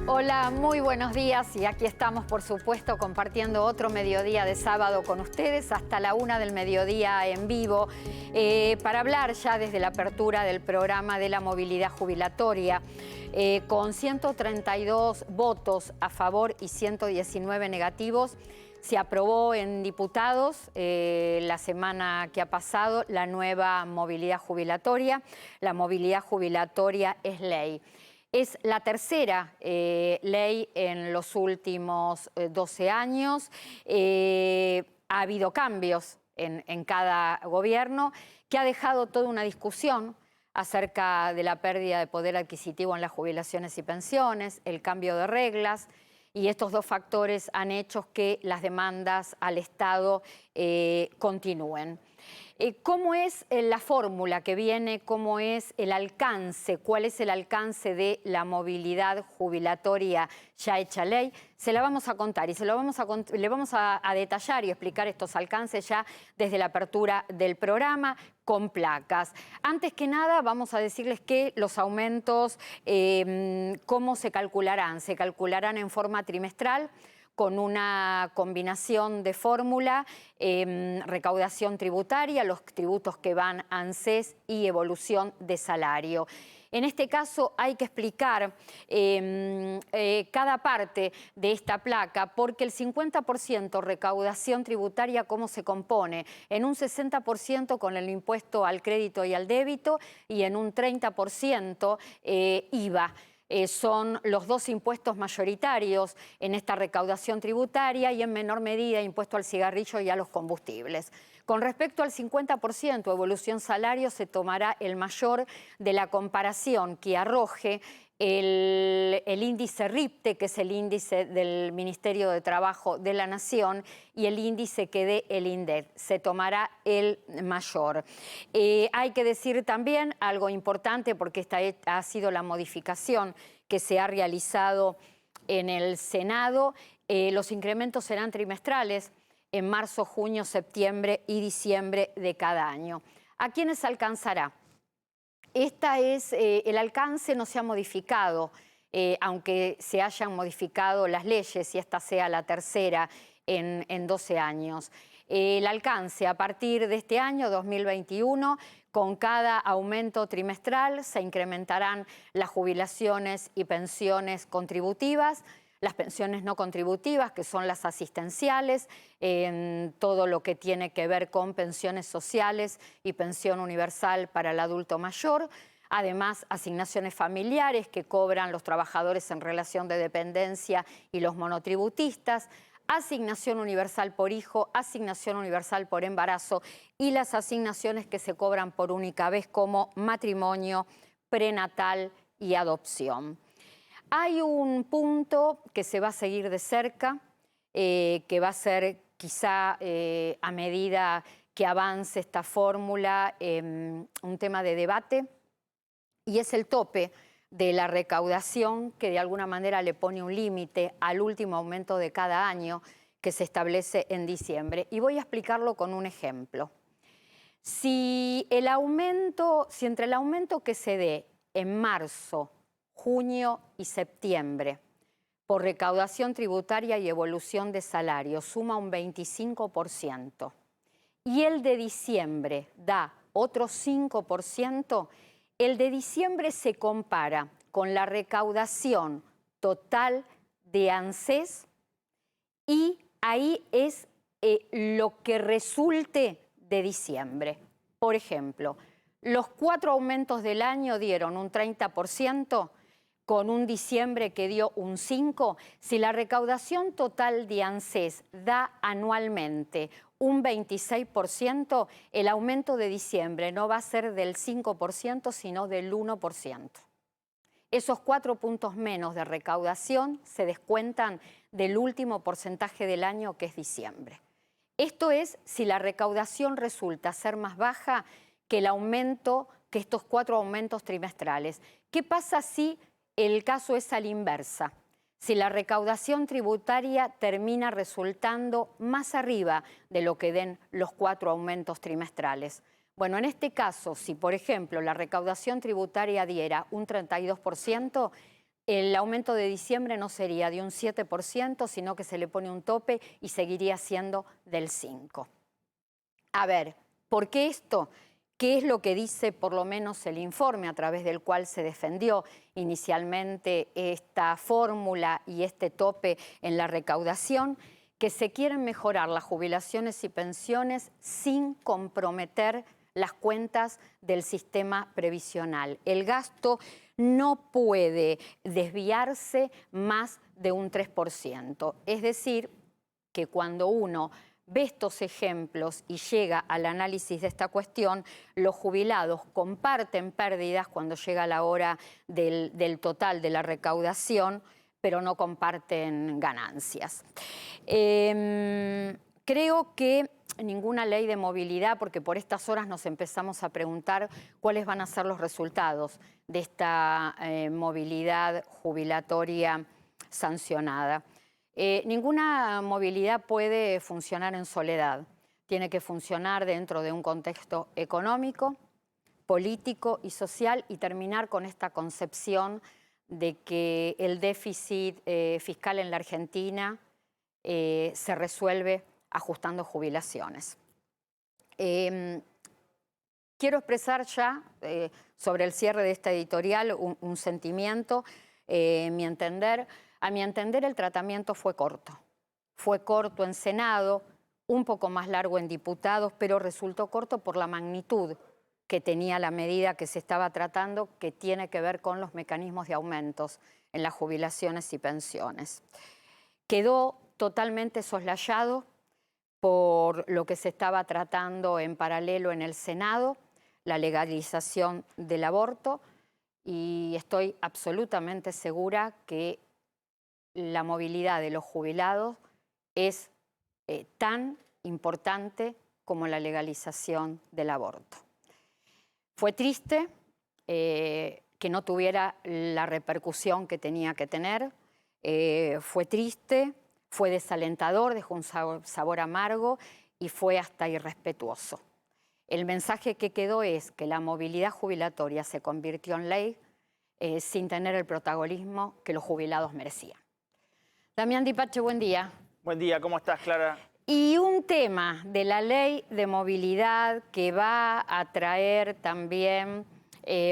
Hola, muy buenos días y aquí estamos, por supuesto, compartiendo otro mediodía de sábado con ustedes hasta la 1 del mediodía en vivo para hablar ya desde la apertura del programa de la movilidad jubilatoria. Con 132 votos a favor y 119 negativos, se aprobó en diputados la semana que ha pasado la nueva movilidad jubilatoria. La movilidad jubilatoria es ley. Es la tercera ley en los últimos 12 años. Ha habido cambios en cada gobierno que ha dejado toda una discusión acerca de la pérdida de poder adquisitivo en las jubilaciones y pensiones, el cambio de reglas, y estos dos factores han hecho que las demandas al Estado continúen. ¿Cómo es la fórmula que viene? ¿Cómo es el alcance? ¿Cuál es el alcance de la movilidad jubilatoria ya hecha ley? Se la vamos a contar y le vamos a detallar y explicar estos alcances ya desde la apertura del programa con placas. Antes que nada, vamos a decirles que los aumentos, ¿cómo se calcularán? Se calcularán en forma trimestral, con una combinación de fórmula, recaudación tributaria, los tributos que van a ANSES y evolución de salario. En este caso hay que explicar cada parte de esta placa porque el 50% recaudación tributaria, ¿cómo se compone? En un 60% con el impuesto al crédito y al débito y en un 30% IVA. Son los dos impuestos mayoritarios en esta recaudación tributaria y en menor medida impuesto al cigarrillo y a los combustibles. Con respecto al 50% evolución salario, se tomará el mayor de la comparación que arroje el índice RIPTE, que es el índice del Ministerio de Trabajo de la Nación, y el índice que dé el INDEC. Se tomará el mayor. Hay que decir también algo importante, porque esta ha sido la modificación que se ha realizado en el Senado. Los incrementos serán trimestrales en marzo, junio, septiembre y diciembre de cada año. ¿A quiénes alcanzará? El alcance no se ha modificado, aunque se hayan modificado las leyes y esta sea la tercera en 12 años. El alcance a partir de este año 2021, con cada aumento trimestral se incrementarán las jubilaciones y pensiones contributivas, las pensiones no contributivas, que son las asistenciales, en todo lo que tiene que ver con pensiones sociales y pensión universal para el adulto mayor. Además, asignaciones familiares que cobran los trabajadores en relación de dependencia y los monotributistas, asignación universal por hijo, asignación universal por embarazo y las asignaciones que se cobran por única vez como matrimonio, prenatal y adopción. Hay un punto que se va a seguir de cerca, que va a ser quizá a medida que avance esta fórmula un tema de debate, y es el tope de la recaudación, que de alguna manera le pone un límite al último aumento de cada año que se establece en diciembre. Y voy a explicarlo con un ejemplo. Si entre el aumento que se dé en marzo, junio y septiembre, por recaudación tributaria y evolución de salario, suma un 25%, y el de diciembre da otro 5%, el de diciembre se compara con la recaudación total de ANSES y ahí es lo que resulte de diciembre. Por ejemplo, los 4 aumentos del año dieron un 30%, con un diciembre que dio un 5%. Si la recaudación total de ANSES da anualmente un 26%, el aumento de diciembre no va a ser del 5%, sino del 1%. Esos 4 puntos menos de recaudación se descuentan del último porcentaje del año, que es diciembre. Esto es si la recaudación resulta ser más baja que el aumento, que estos 4 aumentos trimestrales. ¿Qué pasa si el caso es a la inversa? Si la recaudación tributaria termina resultando más arriba de lo que den los 4 aumentos trimestrales. Bueno, en este caso, si por ejemplo la recaudación tributaria diera un 32%, el aumento de diciembre no sería de un 7%, sino que se le pone un tope y seguiría siendo del 5%. A ver, ¿por qué esto? ¿Qué es lo que dice por lo menos el informe a través del cual se defendió inicialmente esta fórmula y este tope en la recaudación? Que se quieren mejorar las jubilaciones y pensiones sin comprometer las cuentas del sistema previsional. El gasto no puede desviarse más de un 3%. Es decir, que cuando uno ve estos ejemplos y llega al análisis de esta cuestión, los jubilados comparten pérdidas cuando llega la hora del total de la recaudación, pero no comparten ganancias. Creo que ninguna ley de movilidad, porque por estas horas nos empezamos a preguntar cuáles van a ser los resultados de esta movilidad jubilatoria sancionada. Ninguna movilidad puede funcionar en soledad. Tiene que funcionar dentro de un contexto económico, político y social y terminar con esta concepción de que el déficit fiscal en la Argentina se resuelve ajustando jubilaciones. Quiero expresar ya sobre el cierre de esta editorial un sentimiento. A mi entender el tratamiento fue corto. Fue corto en Senado, un poco más largo en diputados, pero resultó corto por la magnitud que tenía la medida que se estaba tratando, que tiene que ver con los mecanismos de aumentos en las jubilaciones y pensiones. Quedó totalmente soslayado por lo que se estaba tratando en paralelo en el Senado, la legalización del aborto, y estoy absolutamente segura que la movilidad de los jubilados es tan importante como la legalización del aborto. Fue triste que no tuviera la repercusión que tenía que tener, fue triste, fue desalentador, dejó un sabor amargo y fue hasta irrespetuoso. El mensaje que quedó es que la movilidad jubilatoria se convirtió en ley sin tener el protagonismo que los jubilados merecían. Damián Di Pace, buen día. Buen día, ¿cómo estás, Clara? Y un tema de la ley de movilidad que va a traer también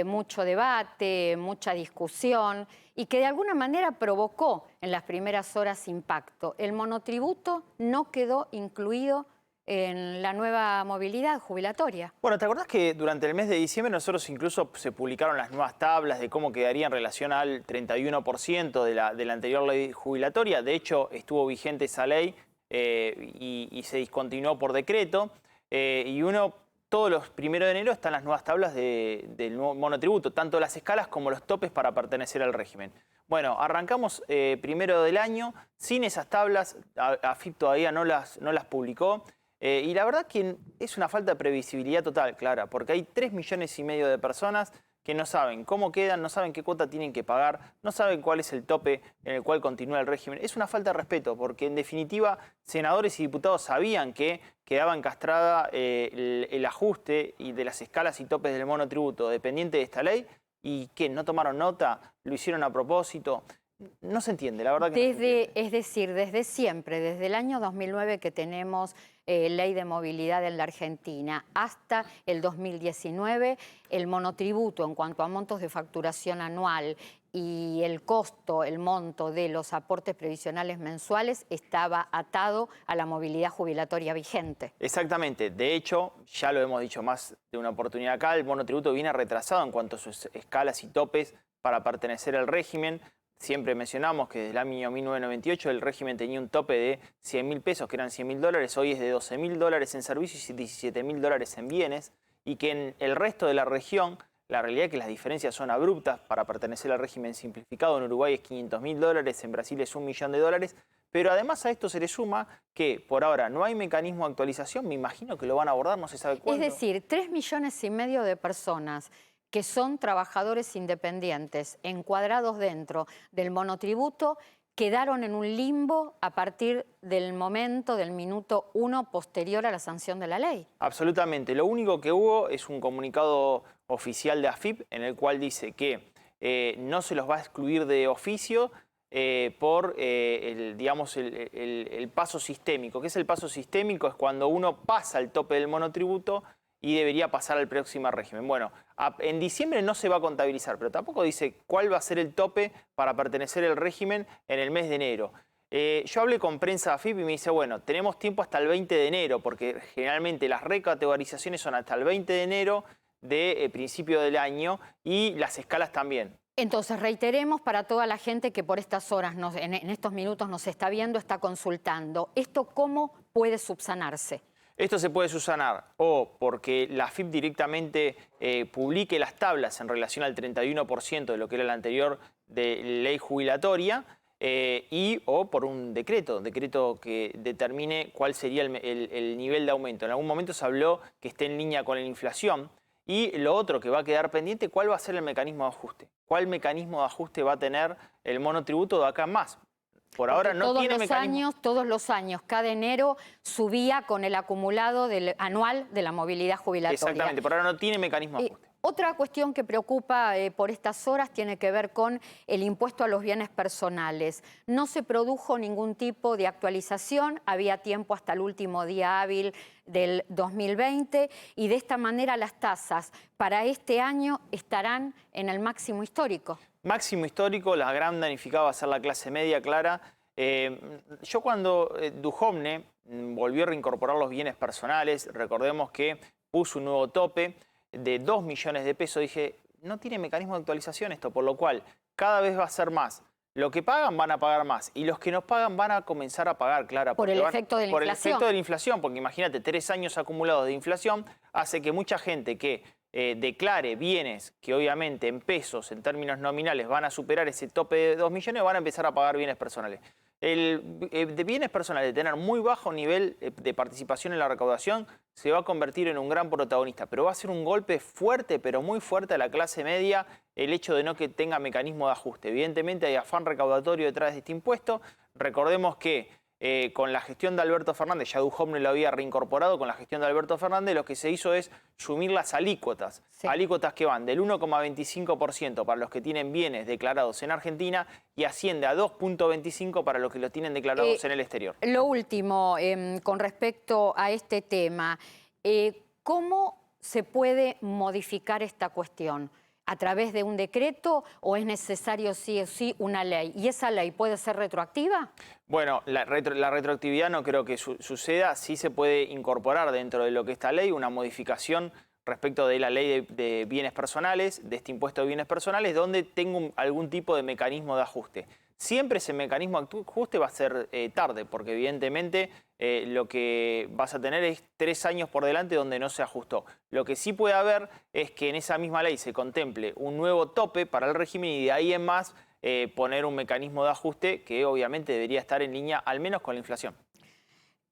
mucho debate, mucha discusión y que de alguna manera provocó en las primeras horas impacto. El monotributo no quedó incluido en la nueva movilidad jubilatoria. Bueno, ¿te acordás que durante el mes de diciembre nosotros incluso se publicaron las nuevas tablas de cómo quedaría en relación al 31% de la anterior ley jubilatoria? De hecho, estuvo vigente esa ley y se discontinuó por decreto. Todos los 1 de enero están las nuevas tablas del nuevo monotributo, tanto las escalas como los topes para pertenecer al régimen. Bueno, arrancamos primero del año sin esas tablas, AFIP todavía no las publicó. Y la verdad que es una falta de previsibilidad total, Clara, porque hay 3,5 millones de personas que no saben cómo quedan, no saben qué cuota tienen que pagar, no saben cuál es el tope en el cual continúa el régimen. Es una falta de respeto, porque en definitiva senadores y diputados sabían que quedaba encastrada el ajuste de las escalas y topes del monotributo dependiente de esta ley y que no tomaron nota, lo hicieron a propósito. No se entiende, la verdad que no se entiende. Es decir, desde siempre, desde el año 2009 que tenemos ley de movilidad en la Argentina, hasta el 2019, el monotributo en cuanto a montos de facturación anual y el costo, el monto de los aportes previsionales mensuales estaba atado a la movilidad jubilatoria vigente. Exactamente. De hecho, ya lo hemos dicho más de una oportunidad acá, el monotributo viene retrasado en cuanto a sus escalas y topes para pertenecer al régimen. Siempre mencionamos que desde el año 1998 el régimen tenía un tope de 100.000 pesos, que eran $100.000, hoy es de $12.000 en servicios y $17.000 en bienes, y que en el resto de la región, la realidad es que las diferencias son abruptas. Para pertenecer al régimen simplificado en Uruguay es $500.000, en Brasil es $1 millón, pero además a esto se le suma que por ahora no hay mecanismo de actualización, me imagino que lo van a abordar, no se sabe cuándo. Es decir, 3,5 millones de personas que son trabajadores independientes encuadrados dentro del monotributo quedaron en un limbo a partir del momento, del minuto 1 posterior a la sanción de la ley. Absolutamente. Lo único que hubo es un comunicado oficial de AFIP en el cual dice que no se los va a excluir de oficio por digamos, el paso sistémico. ¿Qué es el paso sistémico? Es cuando uno pasa el tope del monotributo y debería pasar al próximo régimen. Bueno, en diciembre no se va a contabilizar, pero tampoco dice cuál va a ser el tope para pertenecer al régimen en el mes de enero. Yo hablé con prensa de AFIP y me dice, bueno, tenemos tiempo hasta el 20 de enero, porque generalmente las recategorizaciones son hasta el 20 de enero de principio del año y las escalas también. Entonces, reiteremos para toda la gente que por estas horas, en estos minutos nos está viendo, está consultando, ¿esto cómo puede subsanarse? Esto se puede subsanar o porque la AFIP directamente publique las tablas en relación al 31% de lo que era la anterior de ley jubilatoria o por un decreto que determine cuál sería el nivel de aumento. En algún momento se habló que esté en línea con la inflación y lo otro que va a quedar pendiente, ¿cuál va a ser el mecanismo de ajuste? ¿Cuál mecanismo de ajuste va a tener el monotributo de acá en más? Por ahora no tiene mecanismo. Todos los años, cada enero subía con el acumulado anual de la movilidad jubilatoria. Exactamente, por ahora no tiene mecanismo de ajuste. Otra cuestión que preocupa por estas horas tiene que ver con el impuesto a los bienes personales. No se produjo ningún tipo de actualización, había tiempo hasta el último día hábil del 2020 y de esta manera las tasas para este año estarán en el máximo histórico. Máximo histórico, la gran damnificada va a ser la clase media, Clara. Yo cuando Duhovne volvió a reincorporar los bienes personales, recordemos que puso un nuevo tope de 2 millones de pesos, dije, no tiene mecanismo de actualización esto, por lo cual cada vez va a ser más. Los que pagan van a pagar más y los que no pagan van a comenzar a pagar, Clara. Por el efecto de la inflación. Por el efecto de la inflación, porque imagínate, 3 años acumulados de inflación hace que mucha gente que declare bienes que obviamente en pesos, en términos nominales, van a superar ese tope de 2 millones, van a empezar a pagar bienes personales. De bienes personales, de tener muy bajo nivel de participación en la recaudación, se va a convertir en un gran protagonista. Pero va a ser un golpe fuerte, pero muy fuerte a la clase media, el hecho de no que tenga mecanismo de ajuste. Evidentemente hay afán recaudatorio detrás de este impuesto. Recordemos que con la gestión de Alberto Fernández, ya Duhovne lo había reincorporado, con la gestión de Alberto Fernández lo que se hizo es sumir las alícuotas. Sí. Alícuotas que van del 1,25% para los que tienen bienes declarados en Argentina y asciende a 2,25% para los que los tienen declarados en el exterior. Lo último, con respecto a este tema, ¿cómo se puede modificar esta cuestión? ¿A través de un decreto o es necesario sí o sí una ley? ¿Y esa ley puede ser retroactiva? Bueno, la retroactividad no creo que suceda. Sí se puede incorporar dentro de lo que es esta ley una modificación respecto de la ley de bienes personales, de este impuesto de bienes personales, donde tengo algún tipo de mecanismo de ajuste. Siempre ese mecanismo de ajuste va a ser tarde, porque evidentemente lo que vas a tener es 3 años por delante donde no se ajustó. Lo que sí puede haber es que en esa misma ley se contemple un nuevo tope para el régimen y de ahí en más poner un mecanismo de ajuste que obviamente debería estar en línea al menos con la inflación.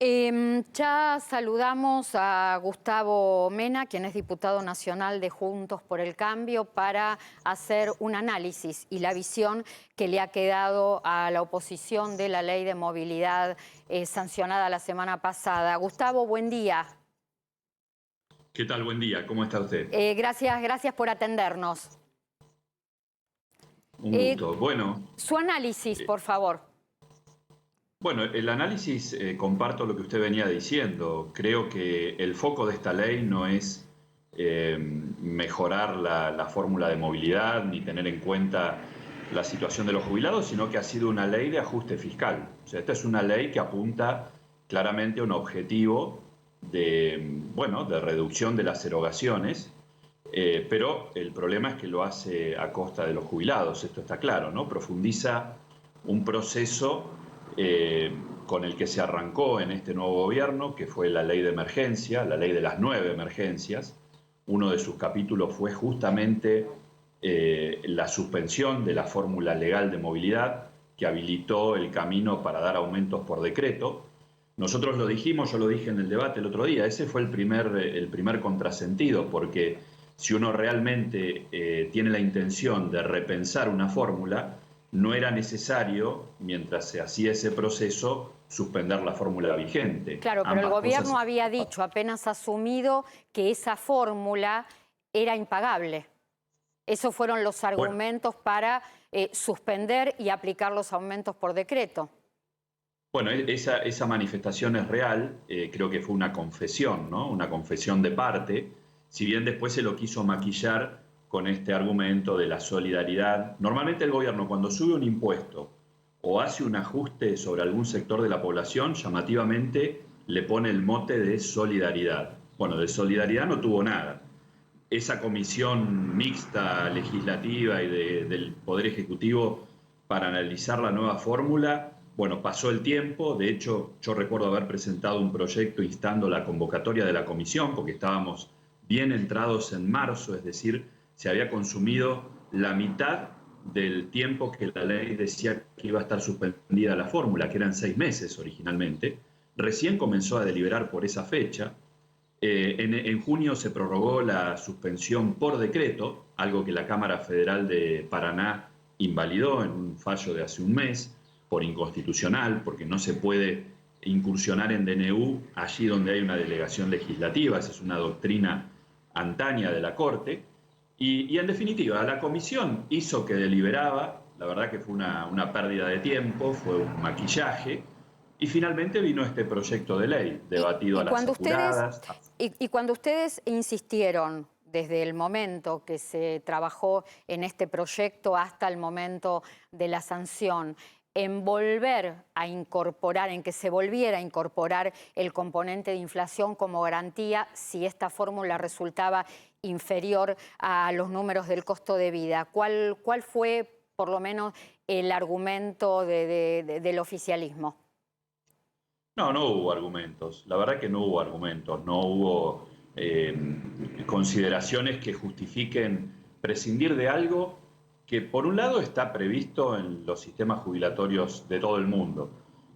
Ya saludamos a Gustavo Mena, quien es diputado nacional de Juntos por el Cambio, para hacer un análisis y la visión que le ha quedado a la oposición de la ley de movilidad sancionada la semana pasada. Gustavo, buen día. ¿Qué tal? Buen día. ¿Cómo está usted? Gracias por atendernos. Un gusto. Bueno. Su análisis, por favor. Bueno, el análisis, comparto lo que usted venía diciendo. Creo que el foco de esta ley no es mejorar la fórmula de movilidad ni tener en cuenta la situación de los jubilados, sino que ha sido una ley de ajuste fiscal. O sea, esta es una ley que apunta claramente a un objetivo de reducción de las erogaciones, pero el problema es que lo hace a costa de los jubilados, esto está claro, ¿no? Profundiza un proceso con el que se arrancó en este nuevo gobierno, que fue la ley de emergencia, la ley de las 9 emergencias. Uno de sus capítulos fue justamente la suspensión de la fórmula legal de movilidad que habilitó el camino para dar aumentos por decreto. Nosotros lo dijimos, yo lo dije en el debate el otro día, ese fue el primer contrasentido, porque si uno realmente tiene la intención de repensar una fórmula, no era necesario, mientras se hacía ese proceso, suspender la fórmula vigente. Claro, pero el Ambas gobierno cosas. había dicho, apenas asumido, que esa fórmula era impagable. Esos fueron los Bueno, argumentos para suspender y aplicar los aumentos por decreto. bueno, esa manifestación es real, creo que fue una confesión, ¿no? Una confesión de parte, si bien después se lo quiso maquillar con este argumento de la solidaridad. Normalmente el gobierno, cuando sube un impuesto o hace un ajuste sobre algún sector de la población, llamativamente le pone el mote de solidaridad. Bueno, de solidaridad no tuvo nada. Esa comisión mixta legislativa y del Poder Ejecutivo para analizar la nueva fórmula, bueno, pasó el tiempo. De hecho, yo recuerdo haber presentado un proyecto instando la convocatoria de la comisión, porque estábamos bien entrados en marzo, es decir, se había consumido la mitad del tiempo que la ley decía que iba a estar suspendida la fórmula, que eran 6 meses originalmente. Recién comenzó a deliberar por esa fecha. En junio se prorrogó la suspensión por decreto, algo que la Cámara Federal de Paraná invalidó en un fallo de hace un mes por inconstitucional, porque no se puede incursionar en DNU allí donde hay una delegación legislativa. Esa es una doctrina antaña de la Corte. Y en definitiva, la comisión hizo que deliberaba. La verdad que fue una pérdida de tiempo, fue un maquillaje. Y finalmente vino este proyecto de ley, debatido a las apuradas. Y cuando ustedes insistieron desde el momento que se trabajó en este proyecto hasta el momento de la sanción, en volver a incorporar, en que se volviera a incorporar el componente de inflación como garantía si esta fórmula resultaba inferior a los números del costo de vida, ¿cuál fue por lo menos el argumento del oficialismo? No, no hubo argumentos. La verdad que no hubo argumentos. No hubo consideraciones que justifiquen prescindir de algo que, por un lado, está previsto en los sistemas jubilatorios de todo el mundo.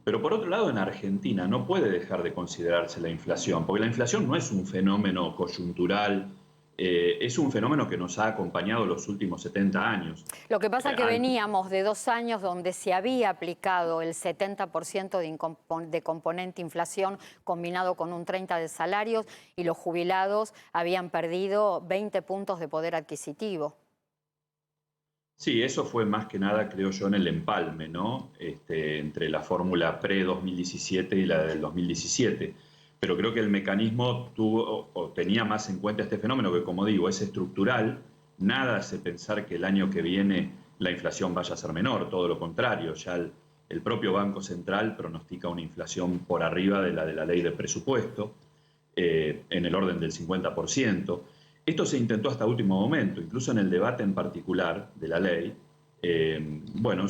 Pero, por otro lado, en Argentina no puede dejar de considerarse la inflación, porque la inflación no es un fenómeno coyuntural. Es un fenómeno que nos ha acompañado los últimos 70 años. Lo que pasa es que veníamos de 2 años donde se había aplicado el 70% de componente inflación combinado con un 30% de salarios y los jubilados habían perdido 20 puntos de poder adquisitivo. Sí, eso fue más que nada, creo yo, en el empalme, ¿no? Entre la fórmula pre-2017 y la del 2017. Pero creo que el mecanismo tuvo o tenía más en cuenta este fenómeno que, como digo, es estructural. Nada hace pensar que el año que viene la inflación vaya a ser menor, todo lo contrario. Ya el propio Banco Central pronostica una inflación por arriba de la ley de presupuesto, en el orden del 50%. Esto se intentó hasta último momento, incluso en el debate en particular de la ley. Bueno,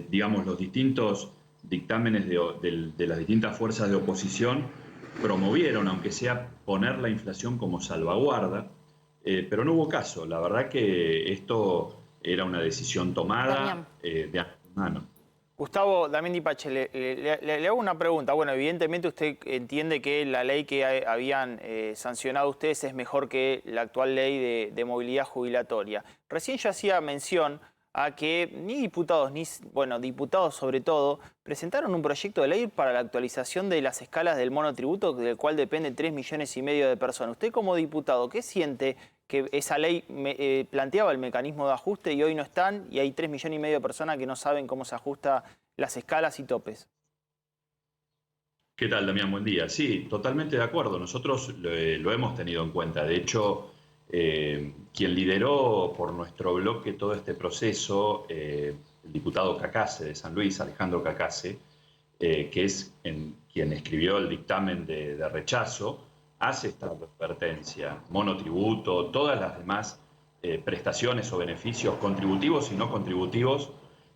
digamos, los distintos dictámenes de las distintas fuerzas de oposición promovieron, aunque sea poner la inflación como salvaguarda, pero no hubo caso. La verdad que esto era una decisión tomada de antemano. Gustavo Damián Dipache, le hago una pregunta. Bueno, evidentemente usted entiende que la ley que habían sancionado ustedes es mejor que la actual ley de movilidad jubilatoria. Recién yo hacía mención a que ni diputados, bueno, diputados sobre todo, presentaron un proyecto de ley para la actualización de las escalas del monotributo, del cual depende 3,5 millones de personas. Usted como diputado, ¿qué siente que esa ley planteaba el mecanismo de ajuste y hoy no están y hay 3,5 millones de personas que no saben cómo se ajustan las escalas y topes? ¿Qué tal, Damián? Buen día. Sí, totalmente de acuerdo. Nosotros lo hemos tenido en cuenta. De hecho, quien lideró por nuestro bloque todo este proceso, el diputado Cacase de San Luis, Alejandro Cacase, que es quien escribió el dictamen de rechazo, hace esta advertencia: monotributo, todas las demás prestaciones o beneficios contributivos y no contributivos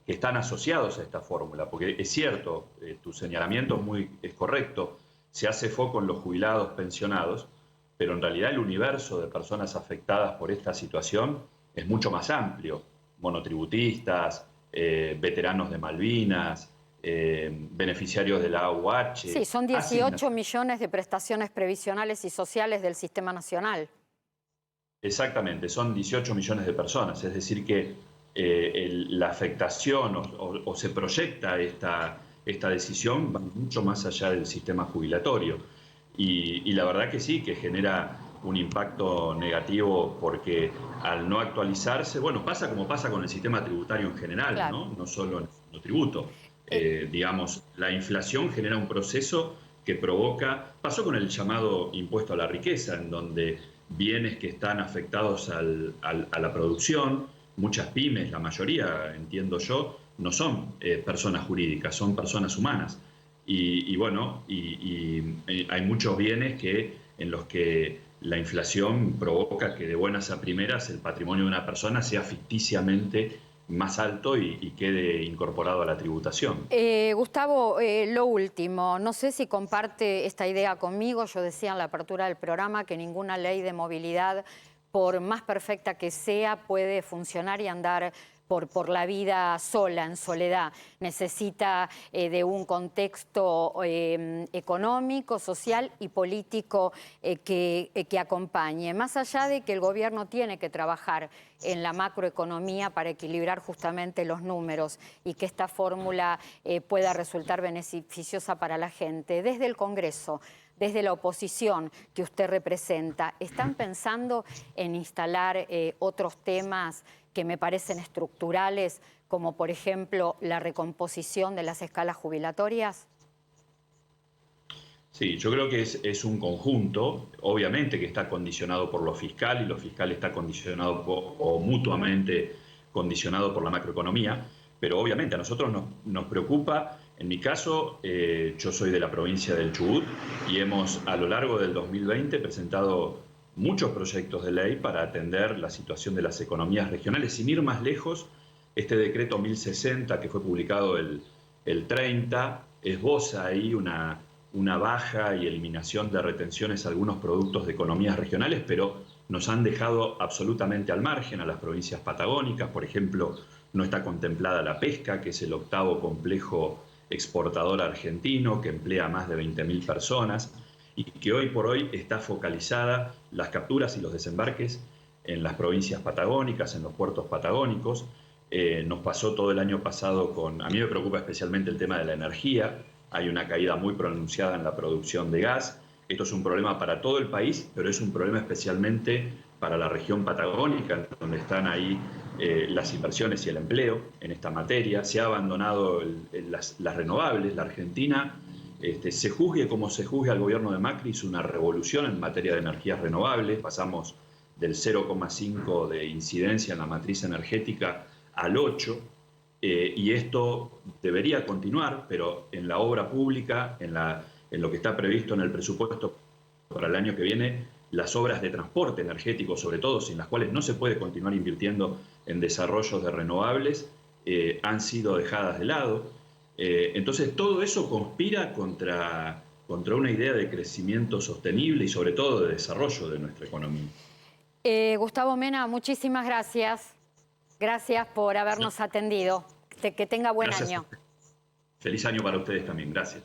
que están asociados a esta fórmula. Porque es cierto, tu señalamiento es correcto, se hace foco en los jubilados, pensionados, pero en realidad el universo de personas afectadas por esta situación es mucho más amplio. Monotributistas, veteranos de Malvinas, beneficiarios de la AUH. Sí, son 18 millones de prestaciones previsionales y sociales del Sistema Nacional. Exactamente, son 18 millones de personas, es decir que la afectación o se proyecta esta decisión va mucho más allá del sistema jubilatorio. Y la verdad que sí, que genera un impacto negativo porque al no actualizarse, bueno, pasa como pasa con el sistema tributario en general, Claro. no solo en el tributo. Digamos, la inflación genera un proceso que provoca, pasó con el llamado impuesto a la riqueza, en donde bienes que están afectados a la producción, muchas pymes, la mayoría, entiendo yo, no son personas jurídicas, son personas humanas. Bueno, hay muchos bienes en los que la inflación provoca que de buenas a primeras el patrimonio de una persona sea ficticiamente más alto y quede incorporado a la tributación. Gustavo, lo último, no sé si comparte esta idea conmigo. Yo decía en la apertura del programa que ninguna ley de movilidad, por más perfecta que sea, puede funcionar y andar por la vida sola, en soledad. Necesita de un contexto económico, social y político que acompañe. Más allá de que el gobierno tiene que trabajar en la macroeconomía para equilibrar justamente los números y que esta fórmula pueda resultar beneficiosa para la gente. Desde el Congreso, desde la oposición que usted representa, ¿están pensando en instalar otros temas que me parecen estructurales, como por ejemplo la recomposición de las escalas jubilatorias? Sí, yo creo que es un conjunto, obviamente que está condicionado por lo fiscal y lo fiscal está condicionado o mutuamente condicionado por la macroeconomía, pero obviamente a nosotros nos preocupa, en mi caso, yo soy de la provincia del Chubut y hemos a lo largo del 2020 presentado muchos proyectos de ley para atender la situación de las economías regionales. Sin ir más lejos, este decreto 1060 que fue publicado el 30 esboza ahí una baja y eliminación de retenciones a algunos productos de economías regionales, pero nos han dejado absolutamente al margen a las provincias patagónicas. Por ejemplo, no está contemplada la pesca, que es el octavo complejo exportador argentino, que emplea a más de 20.000 personas y que hoy por hoy está focalizada las capturas y los desembarques en las provincias patagónicas, en los puertos patagónicos. Nos pasó todo el año pasado a mí me preocupa especialmente el tema de la energía. Hay una caída muy pronunciada en la producción de gas. Esto es un problema para todo el país, pero es un problema especialmente para la región patagónica, donde están ahí las inversiones y el empleo en esta materia. Se ha abandonado las renovables. La Argentina, se juzgue como se juzgue al gobierno de Macri, hizo una revolución en materia de energías renovables. Pasamos del 0,5 de incidencia en la matriz energética al 8. Y esto debería continuar, pero en la obra pública, en lo que está previsto en el presupuesto para el año que viene, las obras de transporte energético, sobre todo, sin las cuales no se puede continuar invirtiendo en desarrollos de renovables, han sido dejadas de lado. Entonces, todo eso conspira contra una idea de crecimiento sostenible y, sobre todo, de desarrollo de nuestra economía. Gustavo Mena, muchísimas gracias. Gracias por habernos atendido. Que tenga buen año. Feliz año para ustedes también. Gracias.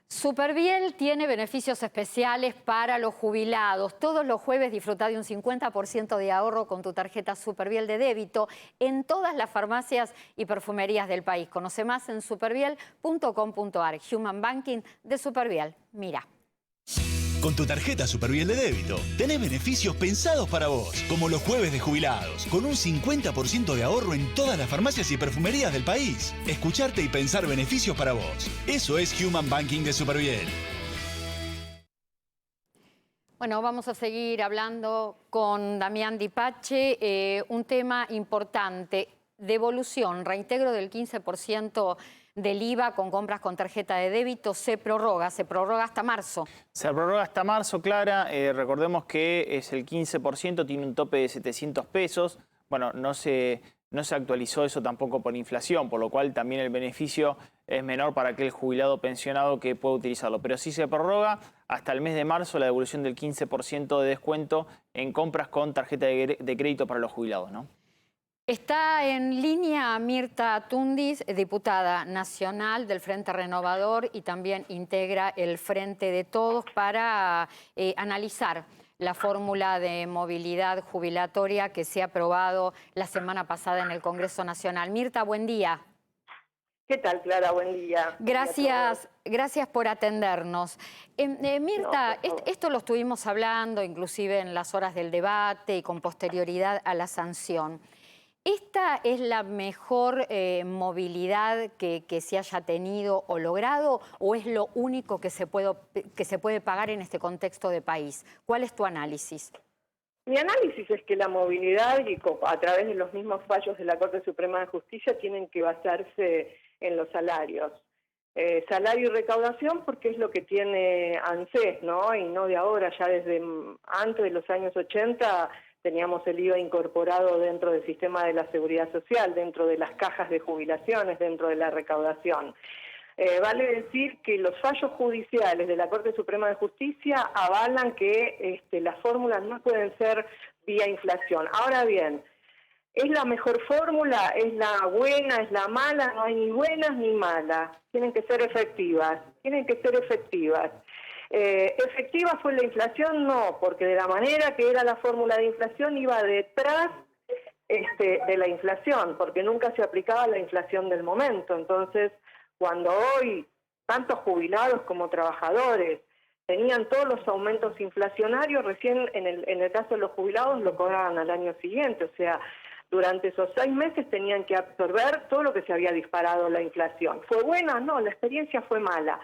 Superviel tiene beneficios especiales para los jubilados. Todos los jueves disfruta de un 50% de ahorro con tu tarjeta Superviel de débito en todas las farmacias y perfumerías del país. Conoce más en superviel.com.ar. Human Banking de Superviel. Mira. Con tu tarjeta Superviel de débito, tenés beneficios pensados para vos, como los jueves de jubilados, con un 50% de ahorro en todas las farmacias y perfumerías del país. Escucharte y pensar beneficios para vos. Eso es Human Banking de Superviel. Bueno, vamos a seguir hablando con Damián Di Pace. Un tema importante, devolución, reintegro del 15% del IVA con compras con tarjeta de débito se prorroga hasta marzo. Se prorroga hasta marzo, Clara. Recordemos que es el 15%, tiene un tope de 700 pesos. Bueno, no se actualizó eso tampoco por inflación, por lo cual también el beneficio es menor para aquel jubilado pensionado que puede utilizarlo. Pero sí se prorroga hasta el mes de marzo la devolución del 15% de descuento en compras con tarjeta de crédito para los jubilados, ¿no? Está en línea Mirta Tundis, diputada nacional del Frente Renovador y también integra el Frente de Todos para analizar la fórmula de movilidad jubilatoria que se ha aprobado la semana pasada en el Congreso Nacional. Mirta, buen día. ¿Qué tal, Clara? Buen día. Gracias por atendernos. Mirta, No, esto lo estuvimos hablando inclusive en las horas del debate y con posterioridad a la sanción. ¿Esta es la mejor movilidad que se haya tenido o logrado o es lo único que se puede pagar en este contexto de país? ¿Cuál es tu análisis? Mi análisis es que la movilidad, y a través de los mismos fallos de la Corte Suprema de Justicia, tienen que basarse en los salarios. Salario y recaudación, porque es lo que tiene ANSES, ¿no? Y no de ahora, ya desde antes de los años 80 teníamos el IVA incorporado dentro del sistema de la seguridad social, dentro de las cajas de jubilaciones, dentro de la recaudación. Vale decir que los fallos judiciales de la Corte Suprema de Justicia avalan que las fórmulas no pueden ser vía inflación. Ahora bien, ¿es la mejor fórmula? ¿Es la buena? ¿Es la mala? No hay ni buenas ni malas. Tienen que ser efectivas. ¿Efectiva fue la inflación? No, porque de la manera que era la fórmula de inflación iba detrás de la inflación, porque nunca se aplicaba la inflación del momento. Entonces, cuando hoy tantos jubilados como trabajadores tenían todos los aumentos inflacionarios, recién en el caso de los jubilados lo cobraban al año siguiente, o sea, durante esos 6 meses tenían que absorber todo lo que se había disparado la inflación. ¿Fue buena? No, la experiencia fue mala.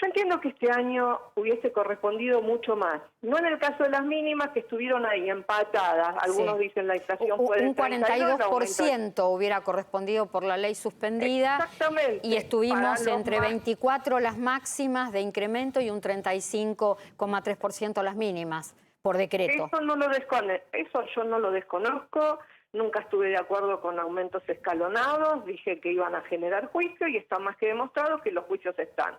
Yo entiendo que este año hubiese correspondido mucho más. No en el caso de las mínimas, que estuvieron ahí empatadas. Algunos dicen la inflación fue un 42% hubiera correspondido por la ley suspendida. Exactamente. Y estuvimos entre 24 las máximas de incremento y un 35,3% las mínimas por decreto. Eso yo no lo desconozco. Nunca estuve de acuerdo con aumentos escalonados. Dije que iban a generar juicio y está más que demostrado que los juicios están.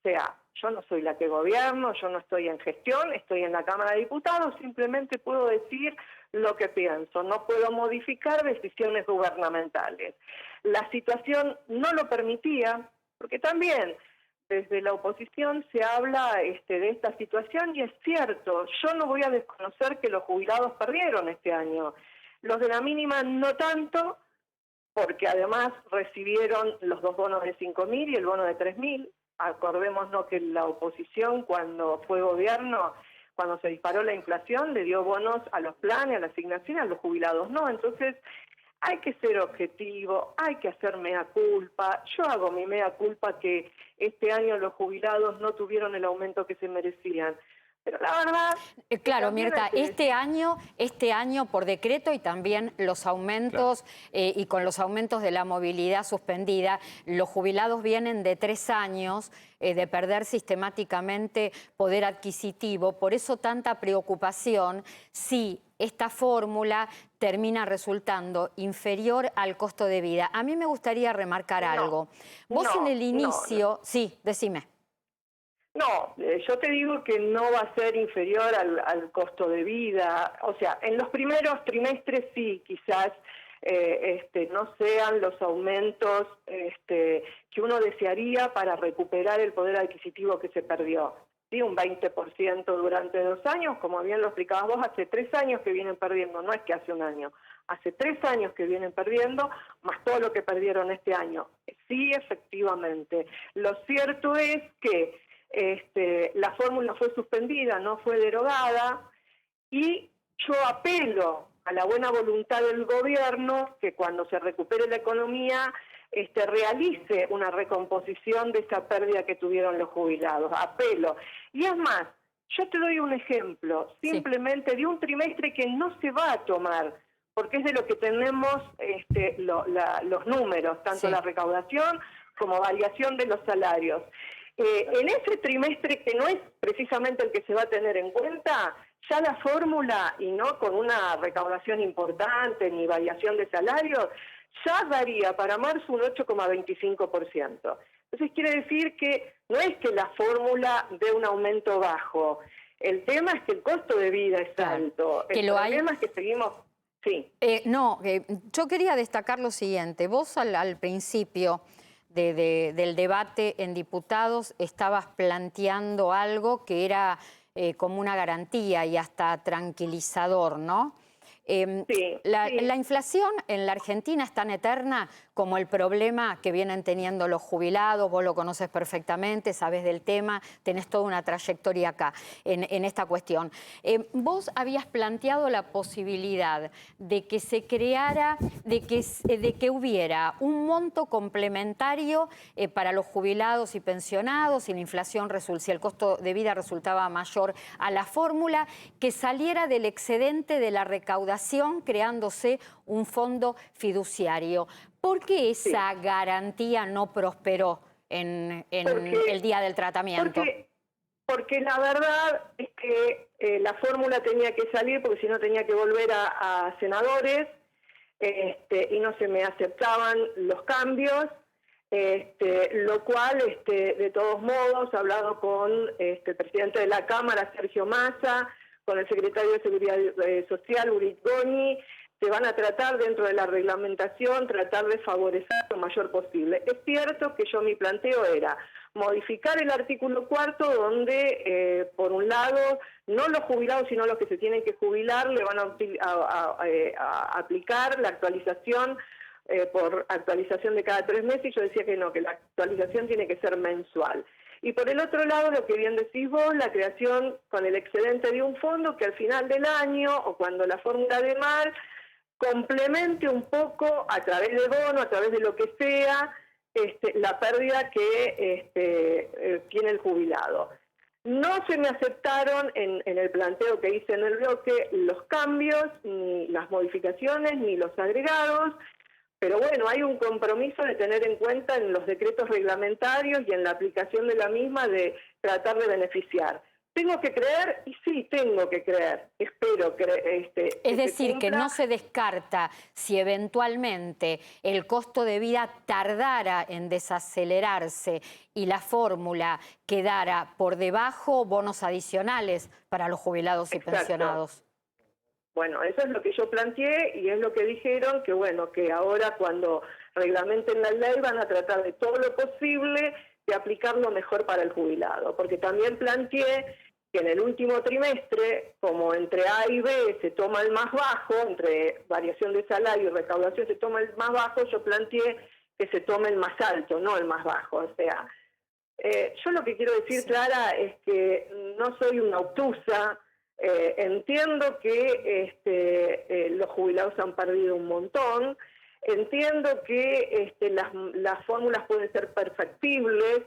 O sea, yo no soy la que gobierno, yo no estoy en gestión, estoy en la Cámara de Diputados, simplemente puedo decir lo que pienso, no puedo modificar decisiones gubernamentales. La situación no lo permitía, porque también desde la oposición se habla de esta situación y es cierto, yo no voy a desconocer que los jubilados perdieron este año. Los de la mínima no tanto, porque además recibieron los 2 bonos de 5.000 y el bono de 3.000. Acordémonos que la oposición, cuando fue gobierno, cuando se disparó la inflación, le dio bonos a los planes, a la asignación, a los jubilados no. Entonces, hay que ser objetivo, hay que hacer mea culpa. Yo hago mi mea culpa que este año los jubilados no tuvieron el aumento que se merecían. Pero la verdad... Claro, Mirta, este año por decreto y también los aumentos, y con los aumentos de la movilidad suspendida, los jubilados vienen de 3 años de perder sistemáticamente poder adquisitivo. Por eso tanta preocupación si esta fórmula termina resultando inferior al costo de vida. A mí me gustaría remarcar algo. Vos en el inicio... Sí, decime. No, yo te digo que no va a ser inferior al costo de vida. O sea, en los primeros trimestres sí, quizás no sean los aumentos que uno desearía para recuperar el poder adquisitivo que se perdió. Sí, un 20% durante 2 años, como bien lo explicabas vos, hace 3 años que vienen perdiendo, no es que hace un año, hace 3 años que vienen perdiendo, más todo lo que perdieron este año. Sí, efectivamente. Lo cierto es que la fórmula fue suspendida, no fue derogada, y yo apelo a la buena voluntad del gobierno que cuando se recupere la economía realice una recomposición de esa pérdida que tuvieron los jubilados. Apelo. Y es más, yo te doy un ejemplo, simplemente de un trimestre que no se va a tomar, porque es de lo que tenemos los números, tanto la recaudación como variación de los salarios. En ese trimestre, que no es precisamente el que se va a tener en cuenta, ya la fórmula, y no con una recaudación importante ni variación de salarios, ya daría para marzo un 8,25%. Entonces quiere decir que no es que la fórmula dé un aumento bajo, el tema es que el costo de vida es alto, el problema es que seguimos... Sí. Yo quería destacar lo siguiente, vos al principio... del debate en diputados estabas planteando algo que era como una garantía y hasta tranquilizador, ¿no? Sí, La inflación en la Argentina es tan eterna como el problema que vienen teniendo los jubilados. Vos lo conoces perfectamente, sabés del tema, tenés toda una trayectoria acá en esta cuestión. Vos habías planteado la posibilidad de que se creara, de que hubiera un monto complementario para los jubilados y pensionados, si la inflación si el costo de vida resultaba mayor a la fórmula, que saliera del excedente de la recaudación, creándose un fondo fiduciario. ¿Por qué esa garantía no prosperó en el día del tratamiento? Porque la verdad es que la fórmula tenía que salir, porque si no tenía que volver a senadores, y no se me aceptaban los cambios, lo cual, de todos modos, he hablado con el presidente de la Cámara, Sergio Massa, con el secretario de Seguridad Social, Urit Goni, se van a tratar dentro de la reglamentación, tratar de favorecer lo mayor posible. Es cierto que mi planteo era modificar el artículo 4, donde, por un lado, no los jubilados, sino los que se tienen que jubilar, le van a aplicar la actualización por actualización de cada 3 meses, y yo decía que no, que la actualización tiene que ser mensual. Y por el otro lado, lo que bien decís vos, la creación con el excedente de un fondo que al final del año, o cuando la fórmula de mar, complemente un poco, a través de bono, a través de lo que sea, la pérdida que tiene el jubilado. No se me aceptaron en el planteo que hice en el bloque los cambios, ni las modificaciones, ni los agregados. Pero bueno, hay un compromiso de tener en cuenta en los decretos reglamentarios y en la aplicación de la misma de tratar de beneficiar. ¿Tengo que creer? Y sí, tengo que creer. Espero que es decir, que no se descarta si eventualmente el costo de vida tardara en desacelerarse y la fórmula quedara por debajo, bonos adicionales para los jubilados y pensionados. Bueno, eso es lo que yo planteé y es lo que dijeron, que bueno, que ahora cuando reglamenten la ley van a tratar de todo lo posible de aplicarlo mejor para el jubilado. Porque también planteé que en el último trimestre, como entre A y B se toma el más bajo, entre variación de salario y recaudación se toma el más bajo, yo planteé que se tome el más alto, no el más bajo. O sea, yo lo que quiero decir, Clara, es que no soy una obtusa. Entiendo que los jubilados han perdido un montón, entiendo que las fórmulas pueden ser perfectibles,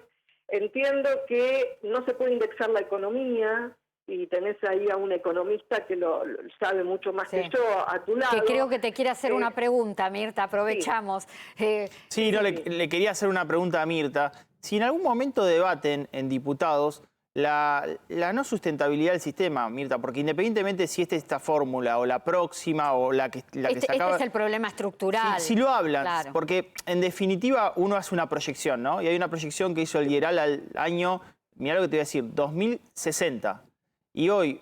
entiendo que no se puede indexar la economía, y tenés ahí a un economista que lo sabe mucho más que yo a tu lado. Que creo que te quiere hacer una pregunta, Mirta, aprovechamos. Le quería hacer una pregunta a Mirta. Si en algún momento debaten en diputados la no sustentabilidad del sistema, Mirta, porque independientemente si esta fórmula o la próxima o la que se acaba... Este es el problema estructural. Si lo hablan, claro. Porque en definitiva uno hace una proyección, ¿no? Y hay una proyección que hizo el IERAL al año, mirá lo que te voy a decir, 2060. Y hoy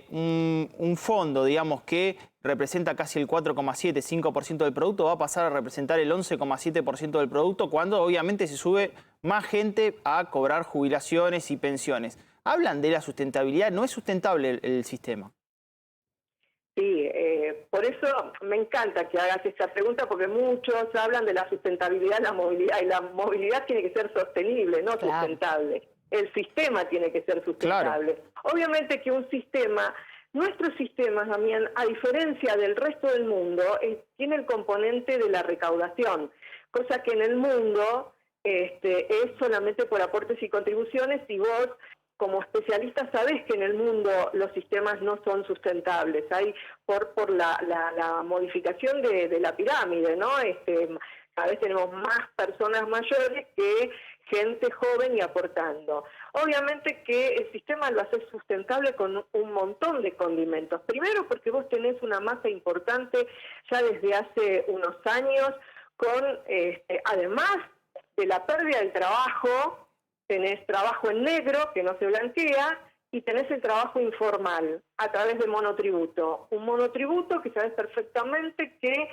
un fondo, digamos, que representa casi el 4,7, 5% del producto, va a pasar a representar el 11,7% del producto, cuando obviamente se sube más gente a cobrar jubilaciones y pensiones. Hablan de la sustentabilidad, no es sustentable el sistema. Sí, por eso me encanta que hagas esta pregunta, porque muchos hablan de la sustentabilidad, la movilidad, y la movilidad tiene que ser sostenible, no sustentable. El sistema tiene que ser sustentable. Claro. Obviamente que un sistema, nuestro sistema, Damián, a diferencia del resto del mundo, tiene el componente de la recaudación, cosa que en el mundo es solamente por aportes y contribuciones, y vos, como especialista, sabés que en el mundo los sistemas no son sustentables. Hay por la modificación de la pirámide, ¿no? Cada vez tenemos más personas mayores que gente joven y aportando. Obviamente que el sistema lo hace sustentable con un montón de condimentos. Primero porque vos tenés una masa importante ya desde hace unos años con, además de la pérdida del trabajo, tenés trabajo en negro que no se blanquea y tenés el trabajo informal a través de monotributo. Un monotributo que sabés perfectamente que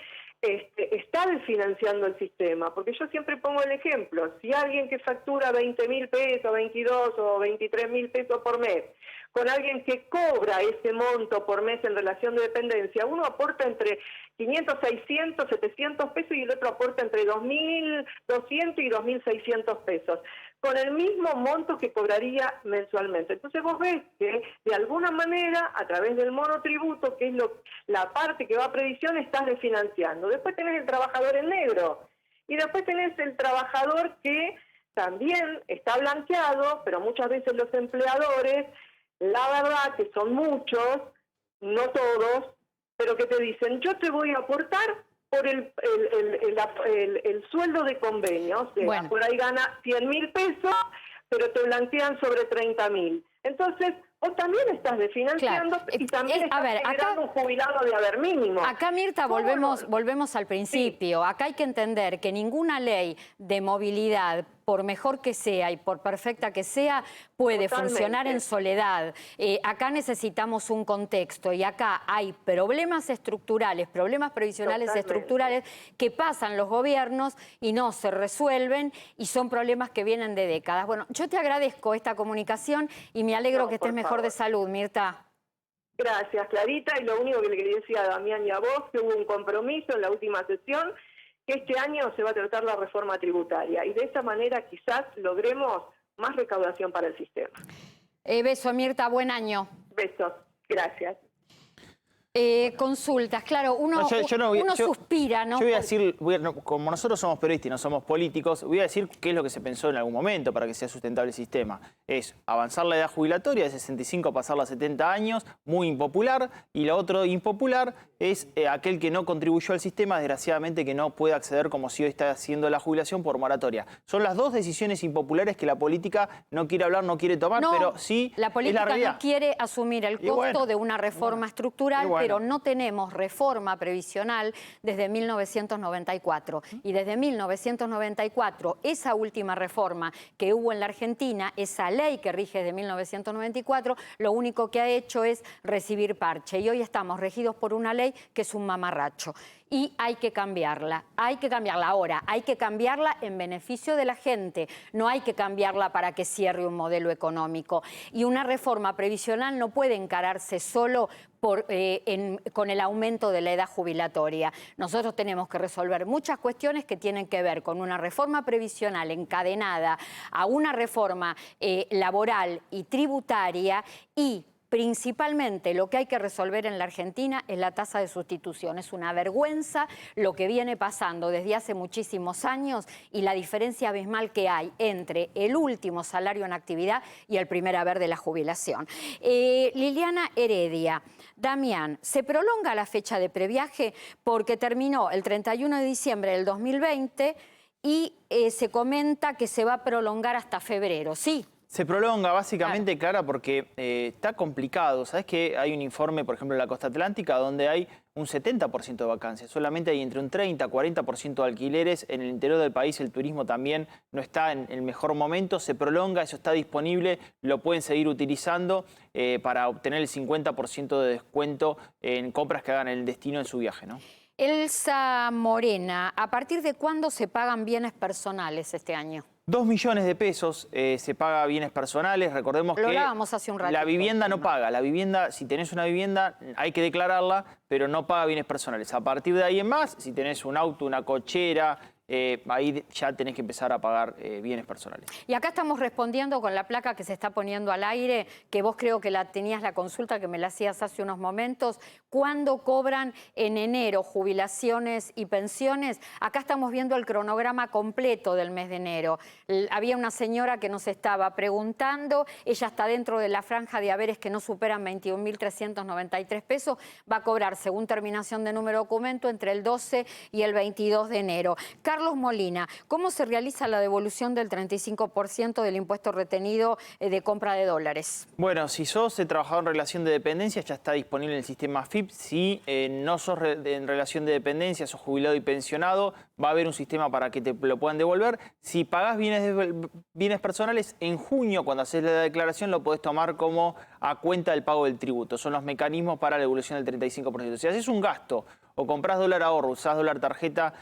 está desfinanciando el sistema, porque yo siempre pongo el ejemplo: si alguien que factura 20.000 pesos, 22 o 23.000 pesos por mes, con alguien que cobra ese monto por mes en relación de dependencia, uno aporta entre 500, 600, 700 pesos y el otro aporta entre 2.200 y 2.600 pesos, con el mismo monto que cobraría mensualmente. Entonces vos ves que de alguna manera, a través del monotributo, que es la parte que va a previsión, estás desfinanciando. Después tenés el trabajador en negro y después tenés el trabajador que también está blanqueado, pero muchas veces los empleadores, la verdad que son muchos, no todos, pero que te dicen, yo te voy a aportar por el sueldo de convenio, o sea, bueno, por ahí gana 100.000 pesos, pero te blanquean sobre 30.000. Entonces, vos también estás desfinanciando, claro, y también estás generando un jubilado de haber mínimo. Acá, Mirta, volvemos al principio. Sí. Acá hay que entender que ninguna ley de movilidad, por mejor que sea y por perfecta que sea, puede funcionar en soledad. Acá necesitamos un contexto y acá hay problemas estructurales, problemas previsionales estructurales que pasan los gobiernos y no se resuelven y son problemas que vienen de décadas. Bueno, yo te agradezco esta comunicación y me alegro que estés mejor de salud, Mirta. Gracias, Clarita. Y lo único que le quería decir a Damián y a vos, que hubo un compromiso en la última sesión, que este año se va a tratar la reforma tributaria. Y de esa manera quizás logremos más recaudación para el sistema. Beso, Mirta. Buen año. Besos. Gracias. Consultas, claro, uno suspira, ¿no? Yo voy a decir, como nosotros somos periodistas y no somos políticos, voy a decir qué es lo que se pensó en algún momento para que sea sustentable el sistema. Es avanzar la edad jubilatoria de 65 a pasarla a 70 años, muy impopular, y lo otro impopular es aquel que no contribuyó al sistema, desgraciadamente que no puede acceder como si hoy está haciendo la jubilación por moratoria. Son las dos decisiones impopulares que la política no quiere hablar, no quiere tomar, pero sí la política es la realidad. No quiere asumir el costo de una reforma estructural, pero no tenemos reforma previsional desde 1994. Y desde 1994, esa última reforma que hubo en la Argentina, esa ley que rige desde 1994, lo único que ha hecho es recibir parche. Y hoy estamos regidos por una ley que es un mamarracho. Y hay que cambiarla ahora, hay que cambiarla en beneficio de la gente, no hay que cambiarla para que cierre un modelo económico. Y una reforma previsional no puede encararse solo con el aumento de la edad jubilatoria. Nosotros tenemos que resolver muchas cuestiones que tienen que ver con una reforma previsional encadenada a una reforma laboral y tributaria y principalmente lo que hay que resolver en la Argentina es la tasa de sustitución. Es una vergüenza lo que viene pasando desde hace muchísimos años y la diferencia abismal que hay entre el último salario en actividad y el primer haber de la jubilación. Liliana Heredia, Damián, se prolonga la fecha de previaje porque terminó el 31 de diciembre del 2020 y se comenta que se va a prolongar hasta febrero, ¿sí? Se prolonga básicamente, Clara, porque está complicado. ¿Sabes que hay un informe, por ejemplo, en la costa atlántica, donde hay un 70% de vacancias? Solamente hay entre un 30 y 40% de alquileres. En el interior del país el turismo también no está en el mejor momento. Se prolonga, eso está disponible, lo pueden seguir utilizando para obtener el 50% de descuento en compras que hagan en el destino en su viaje, ¿no? Elsa Morena, ¿a partir de cuándo se pagan bienes personales este año? 2 millones de pesos se paga bienes personales. Recordemos que hace un ratito, la vivienda no paga. La vivienda, si tenés una vivienda, hay que declararla, pero no paga bienes personales. A partir de ahí en más, si tenés un auto, una cochera, ahí ya tenés que empezar a pagar bienes personales. Y acá estamos respondiendo con la placa que se está poniendo al aire, que vos creo que tenías la consulta, que me la hacías hace unos momentos. ¿Cuándo cobran en enero jubilaciones y pensiones? Acá estamos viendo el cronograma completo del mes de enero. Había una señora que nos estaba preguntando, ella está dentro de la franja de haberes que no superan 21.393 pesos, va a cobrar, según terminación de número de documento, entre el 12 y el 22 de enero. Carlos Molina, ¿cómo se realiza la devolución del 35% del impuesto retenido de compra de dólares? Bueno, si sos trabajador en relación de dependencia, ya está disponible en el sistema AFIP. Si no sos en relación de dependencia, sos jubilado y pensionado, va a haber un sistema para que te lo puedan devolver. Si pagás bienes personales, en junio, cuando haces la declaración, lo podés tomar como a cuenta del pago del tributo. Son los mecanismos para la devolución del 35%. Si haces un gasto o comprás dólar ahorro, usás dólar tarjeta,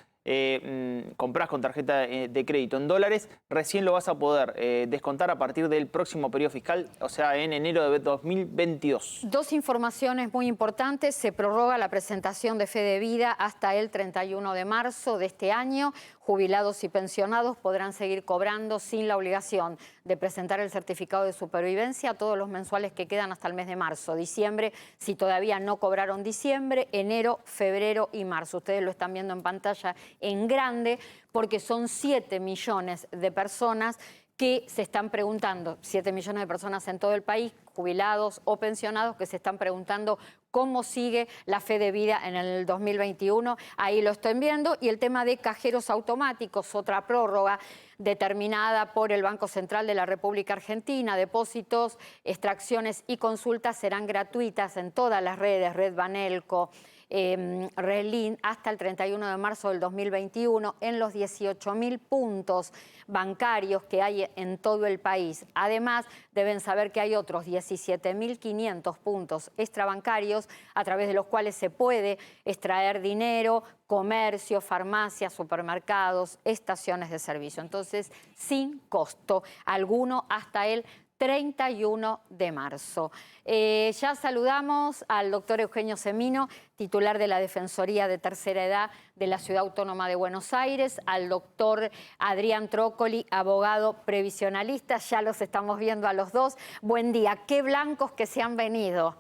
comprás con tarjeta de crédito en dólares, recién lo vas a poder descontar a partir del próximo periodo fiscal, o sea, en enero de 2022. Dos informaciones muy importantes. Se prorroga la presentación de fe de vida hasta el 31 de marzo de este año. Jubilados y pensionados podrán seguir cobrando sin la obligación de presentar el certificado de supervivencia todos los mensuales que quedan hasta el mes de marzo. Diciembre, si todavía no cobraron diciembre, enero, febrero y marzo. Ustedes lo están viendo en pantalla en grande porque son 7 millones de personas que se están preguntando, 7 millones de personas en todo el país, jubilados o pensionados, que se están preguntando cómo sigue la fe de vida en el 2021. Ahí lo están viendo. Y el tema de cajeros automáticos, otra prórroga determinada por el Banco Central de la República Argentina. Depósitos, extracciones y consultas serán gratuitas en todas las redes, Red Banelco, Relin, hasta el 31 de marzo del 2021 en los 18.000 puntos bancarios que hay en todo el país. Además, deben saber que hay otros 17.500 puntos extrabancarios a través de los cuales se puede extraer dinero, comercio, farmacias, supermercados, estaciones de servicio. Entonces, sin costo alguno hasta el 31 de marzo. Ya saludamos al doctor Eugenio Semino, titular de la Defensoría de Tercera Edad de la Ciudad Autónoma de Buenos Aires, al doctor Adrián Trócoli, abogado previsionalista. Ya los estamos viendo a los dos. Buen día. Qué blancos que se han venido.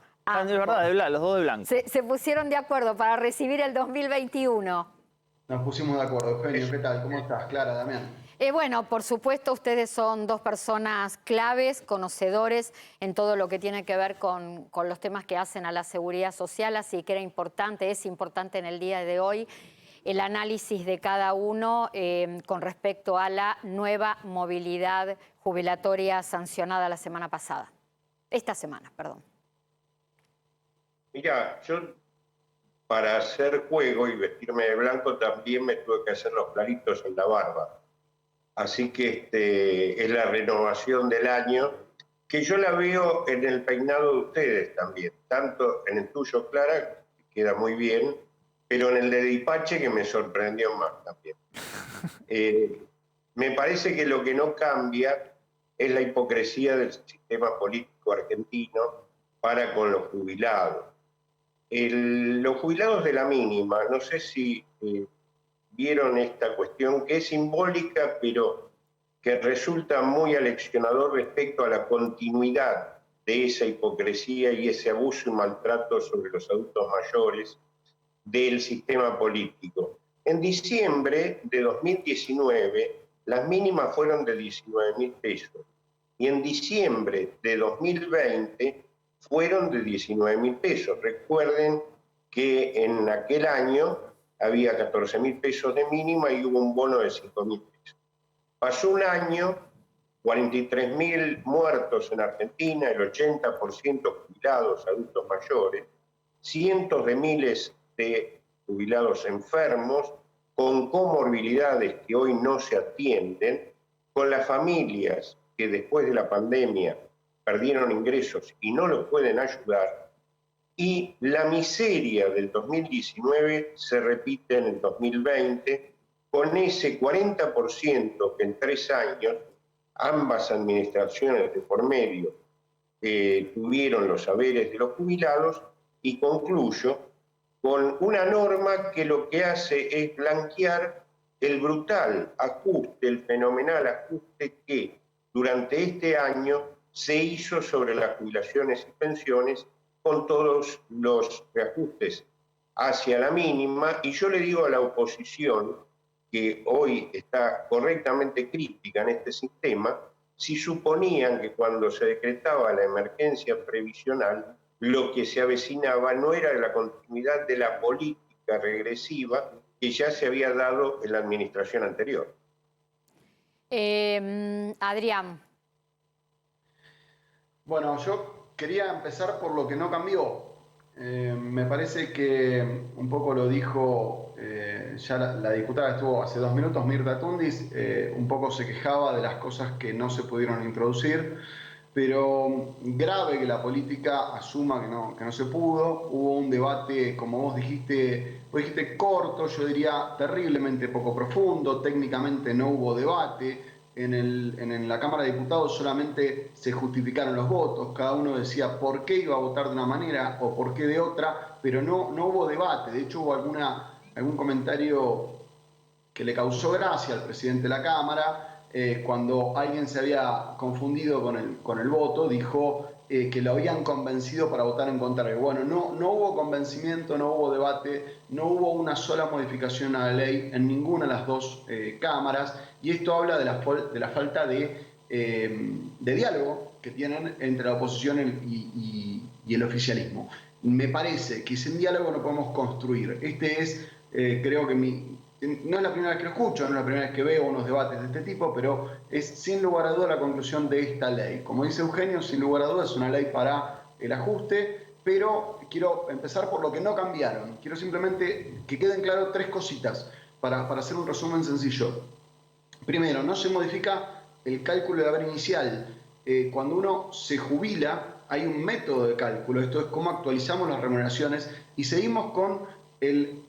De verdad, los dos de blanco. Se pusieron de acuerdo para recibir el 2021. Nos pusimos de acuerdo. Eugenio, ¿qué tal? ¿Cómo estás? Clara, Damián. Bueno, por supuesto, ustedes son dos personas claves, conocedores en todo lo que tiene que ver con los temas que hacen a la seguridad social, así que es importante en el día de hoy el análisis de cada uno con respecto a la nueva movilidad jubilatoria sancionada la semana pasada. Esta semana, perdón. Mira, yo para hacer juego y vestirme de blanco también me tuve que hacer los claritos en la barba. Así que es la renovación del año, que yo la veo en el peinado de ustedes también, tanto en el tuyo, Clara, que queda muy bien, pero en el de Dipache, que me sorprendió más también. Me parece que lo que no cambia es la hipocresía del sistema político argentino para con los jubilados. Los jubilados de la mínima, no sé si vieron esta cuestión que es simbólica, pero que resulta muy aleccionador respecto a la continuidad de esa hipocresía y ese abuso y maltrato sobre los adultos mayores del sistema político. En diciembre de 2019, las mínimas fueron de 19.000 pesos y en diciembre de 2020 fueron de 19.000 pesos. Recuerden que en aquel año había 14.000 pesos de mínima y hubo un bono de 5.000 pesos. Pasó un año, 43.000 muertos en Argentina, el 80% jubilados, adultos mayores, cientos de miles de jubilados enfermos, con comorbilidades que hoy no se atienden, con las familias que después de la pandemia perdieron ingresos y no los pueden ayudar, y la miseria del 2019 se repite en el 2020 con ese 40% que en 3 años ambas administraciones de por medio tuvieron los saberes de los jubilados. Y concluyo con una norma que lo que hace es blanquear el brutal ajuste, el fenomenal ajuste que durante este año se hizo sobre las jubilaciones y pensiones, con todos los reajustes hacia la mínima. Y yo le digo a la oposición, que hoy está correctamente crítica en este sistema, si suponían que cuando se decretaba la emergencia previsional, lo que se avecinaba no era la continuidad de la política regresiva que ya se había dado en la administración anterior. Adrián. Bueno, yo quería empezar por lo que no cambió. Me parece que un poco lo dijo ya la diputada que estuvo hace 2 minutos, Mirta Tundis, un poco se quejaba de las cosas que no se pudieron introducir. pero grave que la política asuma que no se pudo. Hubo un debate, como vos dijiste corto, yo diría terriblemente poco profundo, técnicamente no hubo debate. En la Cámara de Diputados solamente se justificaron los votos, cada uno decía por qué iba a votar de una manera o por qué de otra, pero no hubo debate. De hecho hubo algún comentario que le causó gracia al presidente de la Cámara, cuando alguien se había confundido con el voto, dijo que lo habían convencido para votar en contra. Bueno, no hubo convencimiento, no hubo debate, no hubo una sola modificación a la ley en ninguna de las dos cámaras, y esto habla de la falta de diálogo que tienen entre la oposición y el oficialismo. Me parece que sin diálogo no podemos construir. Este es, creo que no es la primera vez que lo escucho, no es la primera vez que veo unos debates de este tipo, pero es sin lugar a duda la conclusión de esta ley. Como dice Eugenio, sin lugar a duda es una ley para el ajuste, pero quiero empezar por lo que no cambiaron. Quiero simplemente que queden claras tres cositas para hacer un resumen sencillo. Primero, no se modifica el cálculo de haber inicial. Cuando uno se jubila, hay un método de cálculo, esto es cómo actualizamos las remuneraciones, y seguimos con el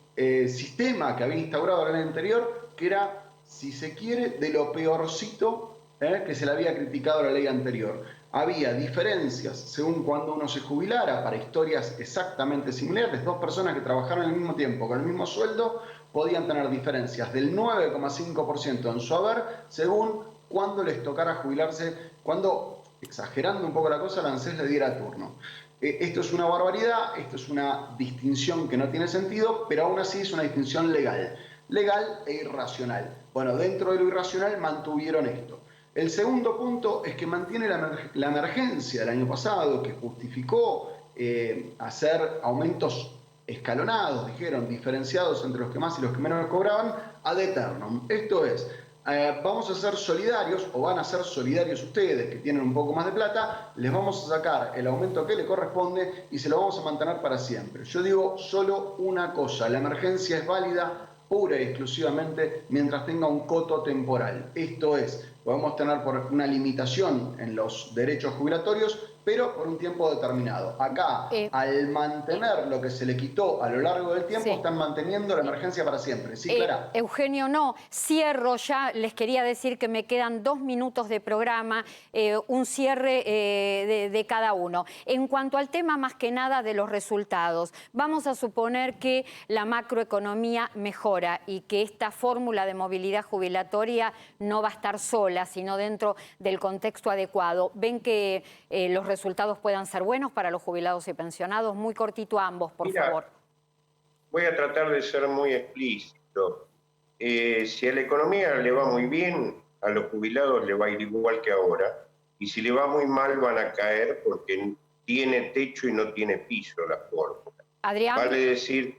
sistema que había instaurado el año anterior, que era, si se quiere, de lo peorcito que se le había criticado a la ley anterior. Había diferencias según cuando uno se jubilara para historias exactamente similares. Dos personas que trabajaron al mismo tiempo con el mismo sueldo podían tener diferencias del 9,5% en su haber según cuándo les tocara jubilarse, cuando, exagerando un poco la cosa, el ANSES le diera turno. Esto es una barbaridad, esto es una distinción que no tiene sentido, pero aún así es una distinción legal e irracional. Bueno, dentro de lo irracional mantuvieron esto. El segundo punto es que mantiene la emergencia del año pasado, que justificó hacer aumentos escalonados, dijeron, diferenciados entre los que más y los que menos cobraban, ad eternum. Esto es, vamos a ser solidarios, o van a ser solidarios ustedes que tienen un poco más de plata, les vamos a sacar el aumento que le corresponde y se lo vamos a mantener para siempre. Yo digo solo una cosa, la emergencia es válida pura y exclusivamente mientras tenga un coto temporal. Esto es, podemos tener por una limitación en los derechos jubilatorios, pero por un tiempo determinado. Acá, al mantener lo que se le quitó a lo largo del tiempo, están manteniendo la emergencia para siempre. ¿Sí, Clara? Eugenio, no. Cierro ya. Les quería decir que me quedan 2 minutos de programa, un cierre de cada uno. En cuanto al tema más que nada de los resultados, vamos a suponer que la macroeconomía mejora y que esta fórmula de movilidad jubilatoria no va a estar sola, sino dentro del contexto adecuado. ¿Ven que los resultados puedan ser buenos para los jubilados y pensionados? Muy cortito a ambos, por favor. Voy a tratar de ser muy explícito. Si a la economía le va muy bien, a los jubilados le va a ir igual que ahora. Y si le va muy mal, van a caer porque tiene techo y no tiene piso la fórmula. Adrián. Vale decir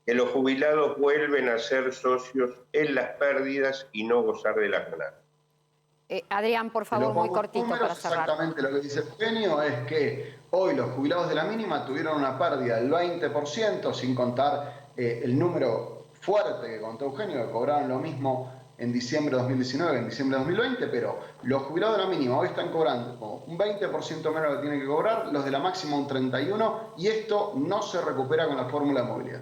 que los jubilados vuelven a ser socios en las pérdidas y no gozar de las ganancias. Adrián, por favor, muy cortito para cerrar. Exactamente lo que dice Eugenio es que hoy los jubilados de la mínima tuvieron una pérdida del 20%, sin contar el número fuerte que contó Eugenio, que cobraron lo mismo en diciembre de 2019 que en diciembre de 2020, pero los jubilados de la mínima hoy están cobrando un 20% menos que tienen que cobrar, los de la máxima un 31%, y esto no se recupera con la fórmula de movilidad.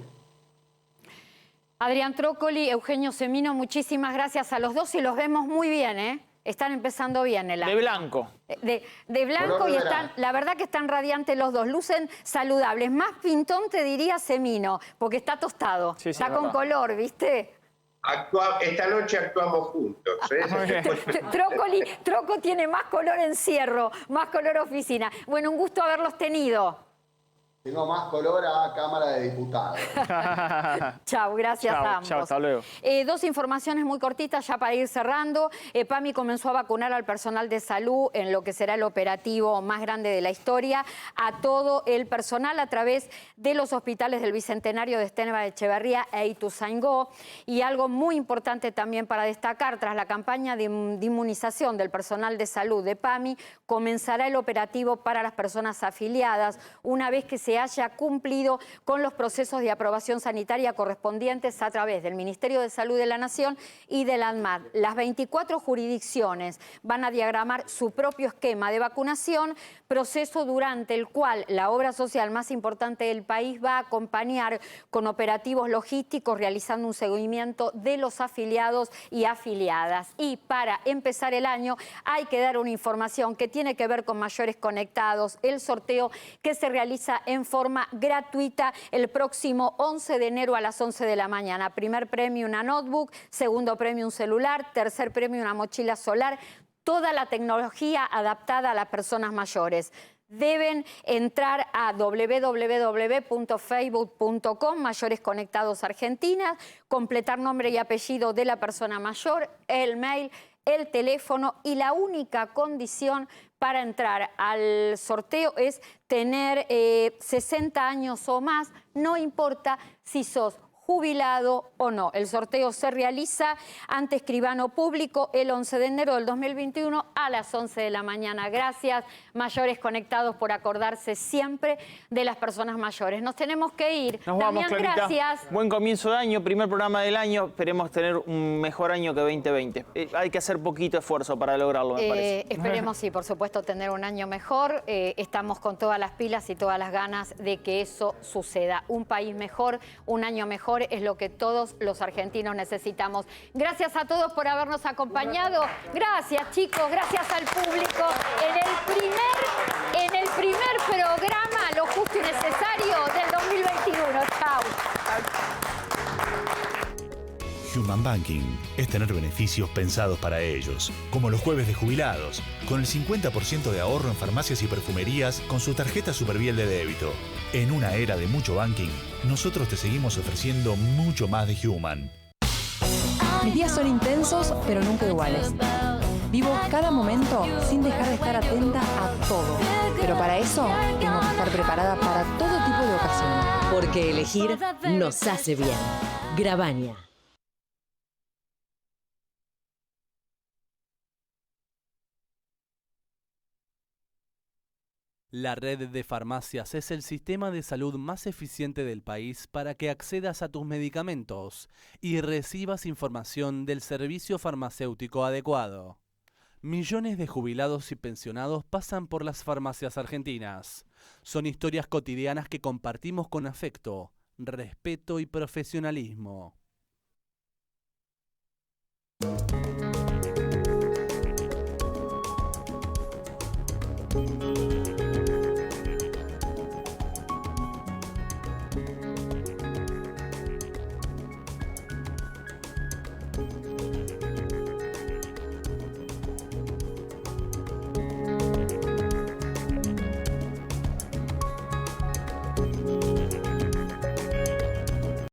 Adrián Trócoli, Eugenio Semino, muchísimas gracias a los dos y los vemos muy bien, ¿eh? Están empezando bien el año. De blanco. De blanco, y están, la verdad que están radiantes los dos, lucen saludables. Más pintón te diría Semino, porque está tostado, sí, está con color, ¿viste? Esta noche actuamos juntos. Troco tiene más color encierro, más color oficina. Bueno, un gusto haberlos tenido. Tengo más color a Cámara de Diputados. Chau, gracias a ambos. Chau, hasta luego. 2 informaciones muy cortitas ya para ir cerrando. PAMI comenzó a vacunar al personal de salud en lo que será el operativo más grande de la historia, a todo el personal a través de los hospitales del Bicentenario de Esteban Echeverría e Ituzaingó. Y algo muy importante también para destacar, tras la campaña de inmunización del personal de salud de PAMI, comenzará el operativo para las personas afiliadas una vez que se que haya cumplido con los procesos de aprobación sanitaria correspondientes a través del Ministerio de Salud de la Nación y del ANMAT. Las 24 jurisdicciones van a diagramar su propio esquema de vacunación, proceso durante el cual la obra social más importante del país va a acompañar con operativos logísticos realizando un seguimiento de los afiliados y afiliadas. Y para empezar el año hay que dar una información que tiene que ver con Mayores Conectados, el sorteo que se realiza en forma gratuita el próximo 11 de enero a las 11 de la mañana. Primer premio una notebook, segundo premio un celular, tercer premio una mochila solar, toda la tecnología adaptada a las personas mayores. Deben entrar a www.facebook.com Mayores Conectados Argentina, completar nombre y apellido de la persona mayor, el mail, el teléfono, y la única condición para entrar al sorteo es tener 60 años o más, no importa si sos jubilado o no. El sorteo se realiza ante escribano público el 11 de enero del 2021 a las 11 de la mañana. Gracias, Mayores Conectados, por acordarse siempre de las personas mayores. Nos tenemos que ir. Nos vamos, Damián, Clarita. gracias. Buen comienzo de año, primer programa del año. Esperemos tener un mejor año que 2020. Hay que hacer poquito esfuerzo para lograrlo, me parece. Esperemos, sí, por supuesto, tener un año mejor. Estamos con todas las pilas y todas las ganas de que eso suceda. Un país mejor, un año mejor, es lo que todos los argentinos necesitamos. Gracias a todos por habernos acompañado. Gracias, chicos, gracias al público. En el primer programa, lo justo y necesario del 2021. Chau. Human Banking es tener beneficios pensados para ellos, como los jueves de jubilados, con el 50% de ahorro en farmacias y perfumerías con su tarjeta Superviel de débito. En una era de mucho banking, nosotros te seguimos ofreciendo mucho más de Human. Mis días son intensos, pero nunca iguales. Vivo cada momento sin dejar de estar atenta a todo. Pero para eso, tengo que estar preparada para todo tipo de ocasiones. Porque elegir nos hace bien. Gravaña. La red de farmacias es el sistema de salud más eficiente del país para que accedas a tus medicamentos y recibas información del servicio farmacéutico adecuado. Millones de jubilados y pensionados pasan por las farmacias argentinas. Son historias cotidianas que compartimos con afecto, respeto y profesionalismo.